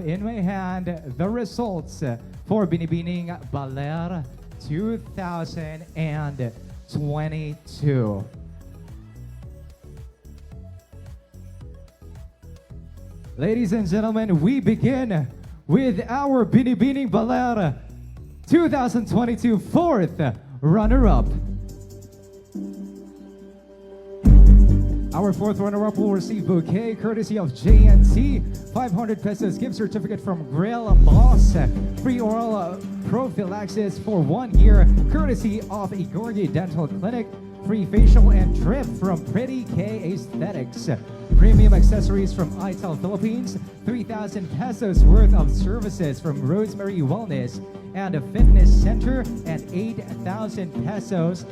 in my hand the results for Binibining Baler 2022. Ladies and gentlemen, we begin with our Binibining Baler 2022 fourth runner-up. Our fourth runner-up will receive bouquet courtesy of JNT, 500 pesos gift certificate from Grill Boss, free oral prophylaxis for 1 year courtesy of Igorgi Dental Clinic, free facial and drip from Pretty K Aesthetics, premium accessories from ITEL Philippines, 3,000 pesos worth of services from Rosemary Wellness and a fitness center, and 8,000 pesos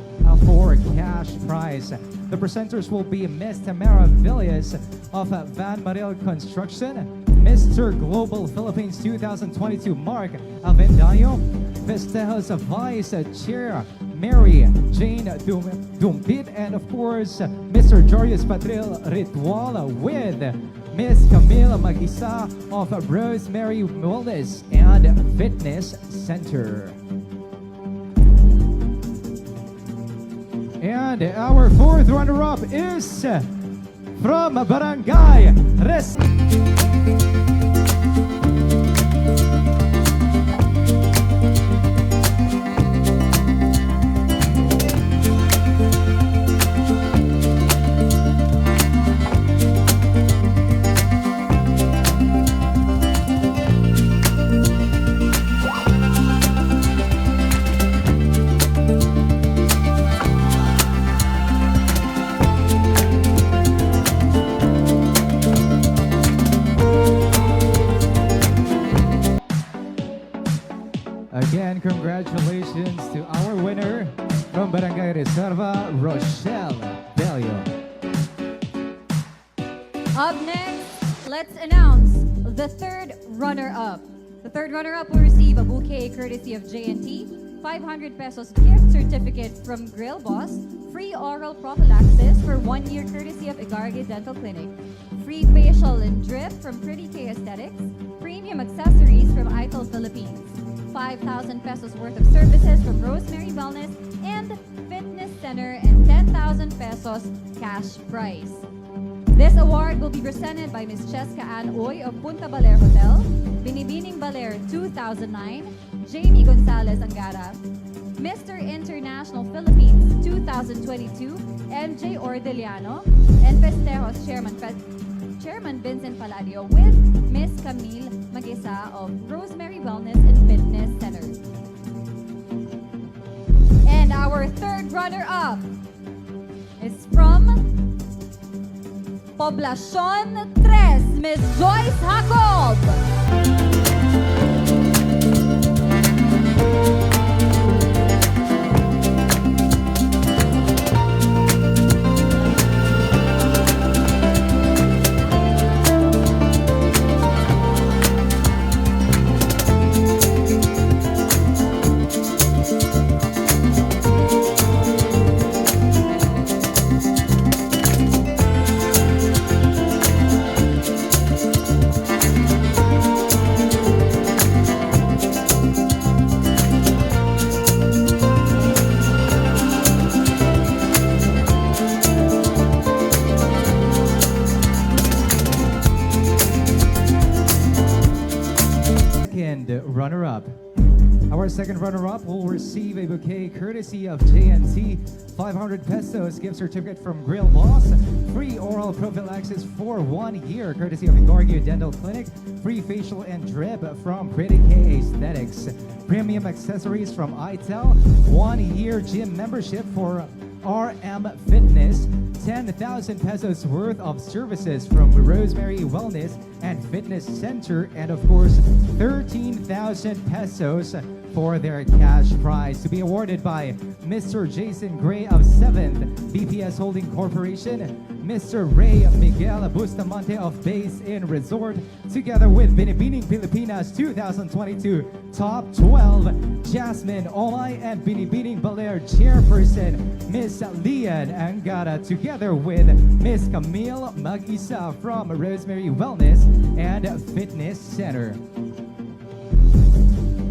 for cash prize. The presenters will be Miss Tamara Villas of Van Maril Construction, Mr. Global Philippines 2022 Mark Avendaño, Festejos Vice Chair Mary Jane Dumpit, and of course Mr. Jorius Patril Ritual with Miss Camille Magisa of Rosemary Wellness and Fitness Center. And our fourth runner-up is from Barangay Res. Again, congratulations to our winner from Barangay Reserva, Rochelle Bello. Up next, let's announce the third runner-up. The third runner-up will receive a bouquet courtesy of JNT, 500 pesos gift certificate from Grill Boss, free oral prophylaxis for 1 year courtesy of Igorgi Dental Clinic, free facial and drip from Pretty K Aesthetics, premium accessories from ITEL Philippines, 5,000 pesos worth of services from Rosemary Wellness and Fitness Center, and 10,000 pesos cash prize. This award will be presented by Ms. Cheska Ann Oy of Punta Baler Hotel, Binibining Baler 2009, Jamie Gonzalez Angara, Mr. International Philippines 2022, MJ Ordeliano, and Festejos Chairman Vincent Palladio with Miss Camille Magisa of Rosemary Wellness and Fitness Center. And our third runner-up is from Poblacion 3, Miss Joyce Jacob. Runner-up. Our second runner-up will receive a bouquet courtesy of JNT, 500 pesos gift certificate from Grill Boss, free oral prophylaxis for 1 year courtesy of Igorgi Dental Clinic, free facial and drip from Pretty K Aesthetics, premium accessories from ITEL, 1 year gym membership for RM Fitness, 10,000 pesos worth of services from Rosemary Wellness and Fitness Center, and of course 13,000 pesos for their cash prize to be awarded by Mr. Jason Gray of 7th BPS Holding Corporation, Mr. Ray Miguel Bustamante of Base Inn Resort, together with Binibining Pilipinas 2022 Top 12, Jasmine Omay and Binibining Baler Chairperson, Miss Lian Angara, together with Miss Camille Mag-isa from Rosemary Wellness and Fitness Center.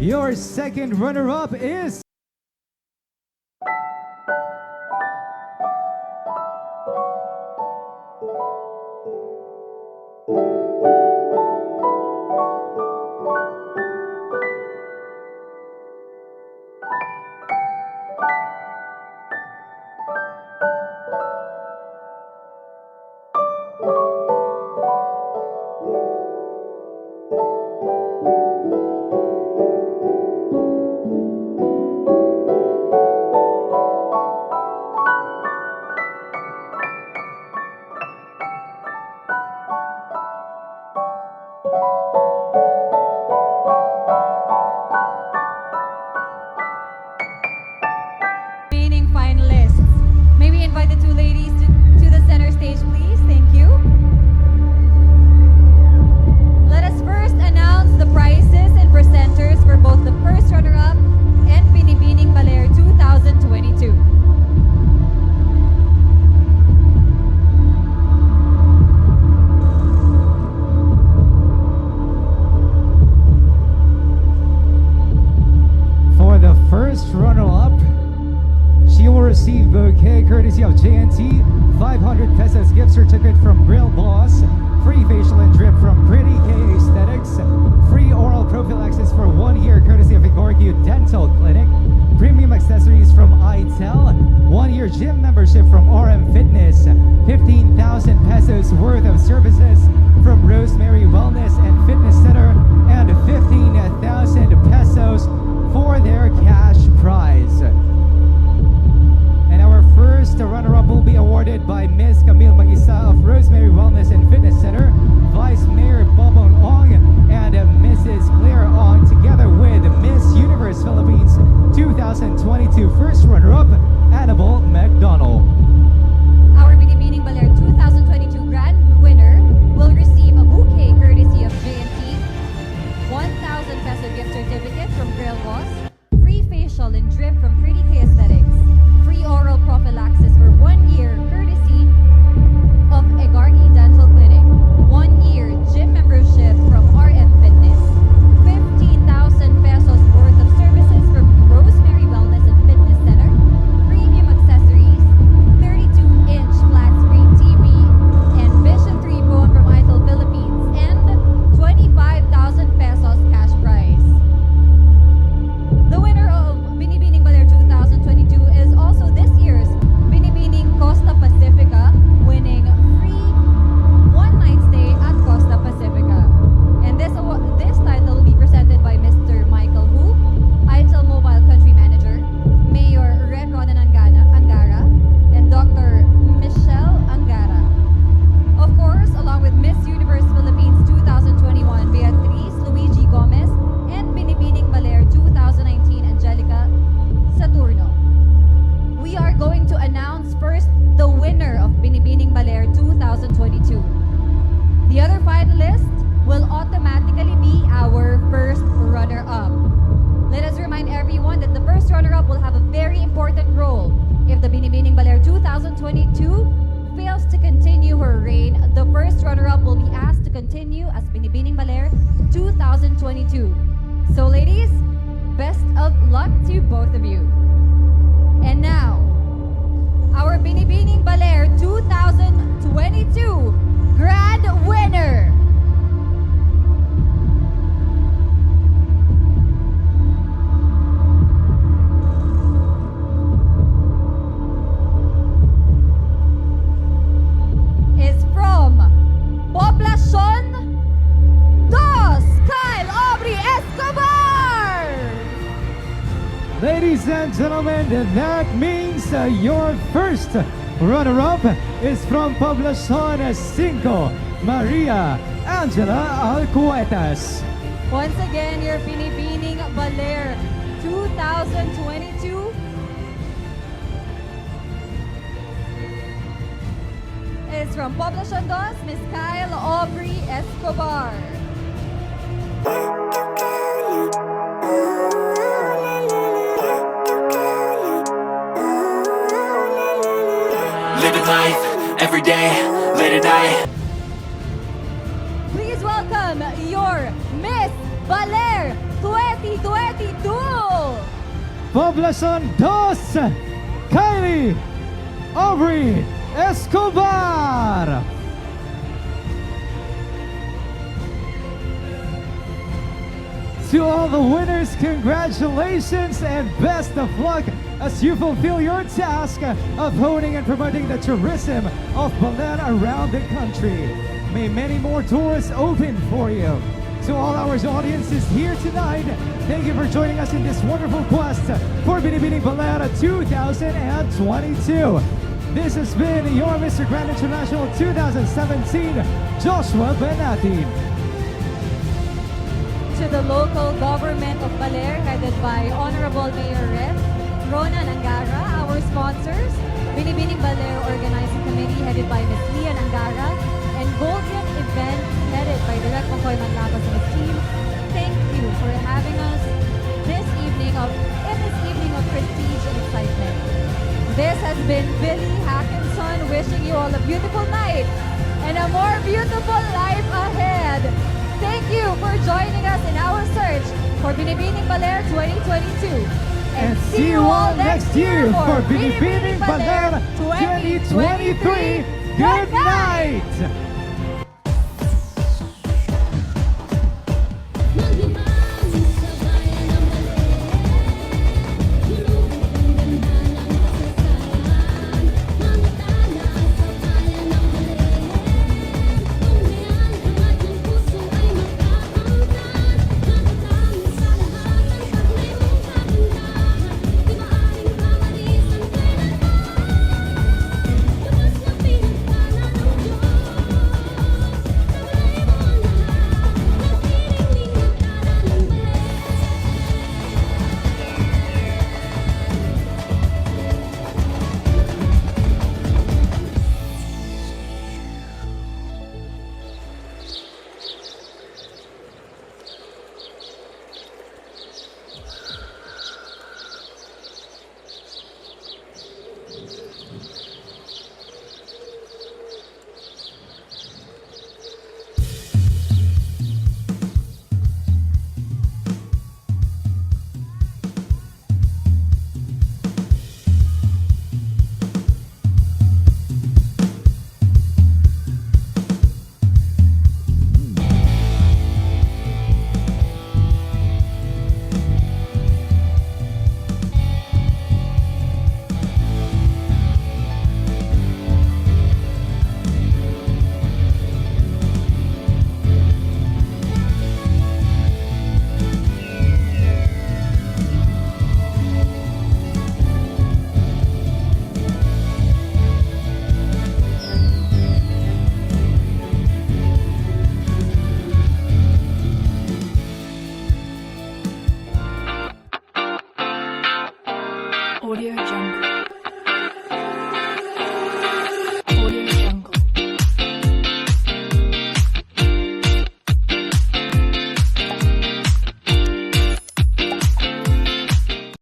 Your second runner-up is Remaining finalists. May we invite the two ladies to the center stage, please? Thank you. Let us first announce the prizes and presenters for both the first runner-up and Binibining Baler 2022. for the first runner-up. She will receive bouquet courtesy of JNT, 500 pesos gift certificate from Grill Boss, free facial and drip from Pretty K Aesthetics, free oral prophylaxis for 1 year courtesy of Igorgu Dental Clinic, premium accessories from ITEL, 1 year gym membership from RM Fitness, 15,000 pesos worth of services from Rosemary Wellness and Fitness Center, and 15,000 pesos for their cash prize. And our first runner-up will be awarded by Miss Camille Mag-isa of Rosemary Wellness and Fitness Center, Vice Mayor Bobong Ong, and Mrs. Claire Ong, together with Miss Universe Philippines 2022 first runner-up, Annabelle McDonald. Our Binibining Baler 2022 grand winner will receive a bouquet courtesy of JNT, 1,000 peso gift certificate from Grill Boss, free facial and drip from Pretty K Aesthetics, free oral prophylaxis for 1 year courtesy of Egargi Dental Clinic, 1 year gym membership from RM Fitness, 15,000 pesos worth of services from Rosemary Wellness and Fitness Center, premium accessories, 32-inch flat screen TV, and Vision 3 phone from ITEL Philippines, and 25,000 pesos cash prize. The winner of Binibining Baler 2022 is also this year's Binibining Costa Pacifica, winning free one-night stay at Costa Pacifica. And this title will be presented by Mr. Michael Hu, ITEL Mobile Country Manager, Mayor Red Ronan Angara, and Dr. Michelle Angara. Of course, along with Miss Universe Philippines 2021, Beatriz Luigi Gomez, and Binibining Baler 2019, Angelica Saturno. We are going to announce first the winner of Binibining Baler 2022. The other finalists will automatically be our first runner-up. Let us remind everyone that the first runner-up will have a very important role. If the Binibining Baler 2022 fails to continue her reign, the first runner-up will be asked to continue as Binibining Baler 2022. So ladies, best of luck to both of you. And now, our Binibining Baler 2022 grand winner. Is from Poblacion Dos, Kyle Aubrey Escobar! Ladies and gentlemen, that means your first runner-up is from Poblacion 5, Maria Angela Alcuetas. Once again, your Binibining Baler 2022 is is from Poblacion Dos, Miss Kyle Aubrey Escobar. Living life, every day, late at night. Please welcome your Miss Baler 2022! Poblacion Dos, Kylie Aubrey Escobar. To all the winners, congratulations and best of luck as you fulfill your task of honing and promoting the tourism of Baler around the country. May many more doors open for you. To all our audiences here tonight, thank you for joining us in this wonderful quest for Binibining Baler 2022. This has been your Mr. Grand International 2017, Joshua Benatin. To the local government of Baler, headed by Honorable Mayor Rep Ronan Angara, our sponsors, Binibining Baler Organizing Committee, headed by Ms. Lian Angara, and Golden Event, headed by Direct Makoy Manlacos and his team. Thank you for having us this evening of prestige and excitement. This has been Billy Hackinson wishing you all a beautiful night and a more beautiful life ahead. Thank you for joining us in our search for Binibining Baler 2022. And see you all next year for Binibining Baler 2023. Good night!